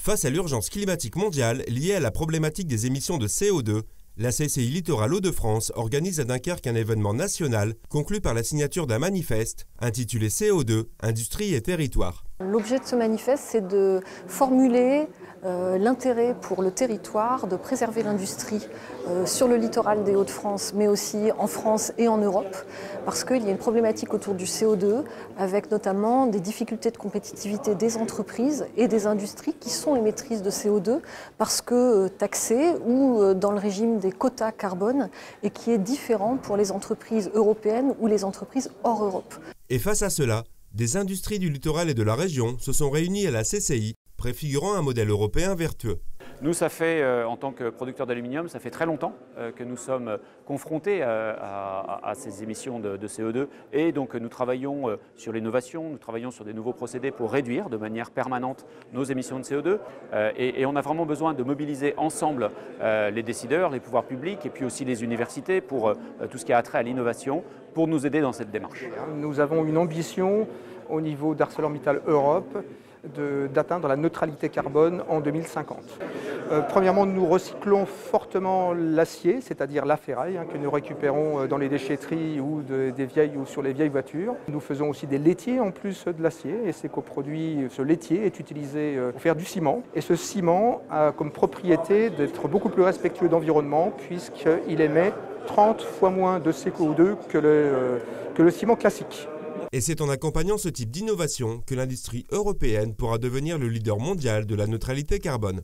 Face à l'urgence climatique mondiale liée à la problématique des émissions de CO2, la CCI Littoral Hauts-de-France organise à Dunkerque un événement national conclu par la signature d'un manifeste intitulé CO2, Industrie et Territoire. L'objet de ce manifeste, c'est de formuler l'intérêt pour le territoire de préserver l'industrie sur le littoral des Hauts-de-France, mais aussi en France et en Europe, parce qu'il y a une problématique autour du CO2, avec notamment des difficultés de compétitivité des entreprises et des industries qui sont émettrices de CO2, parce que taxées ou dans le régime des quotas carbone, et qui est différent pour les entreprises européennes ou les entreprises hors Europe. Et face à cela, des industries du littoral et de la région se sont réunies à la CCI, préfigurant un modèle européen vertueux. Nous, ça fait, en tant que producteurs d'aluminium, ça fait très longtemps que nous sommes confrontés à ces émissions de CO2 et donc nous travaillons sur l'innovation, nous travaillons sur des nouveaux procédés pour réduire de manière permanente nos émissions de CO2 et on a vraiment besoin de mobiliser ensemble les décideurs, les pouvoirs publics et puis aussi les universités pour tout ce qui a trait à l'innovation pour nous aider dans cette démarche. Nous avons une ambition au niveau d'ArcelorMittal Europe d'atteindre la neutralité carbone en 2050. Premièrement, nous recyclons fortement l'acier, c'est-à-dire la ferraille, que nous récupérons dans les déchetteries ou sur les vieilles voitures. Nous faisons aussi des laitiers en plus de l'acier et ces coproduits, ce laitier est utilisé pour faire du ciment. Et ce ciment a comme propriété d'être beaucoup plus respectueux d'environnement puisqu'il émet 30 fois moins de CO2 que le ciment classique. Et c'est en accompagnant ce type d'innovation que l'industrie européenne pourra devenir le leader mondial de la neutralité carbone.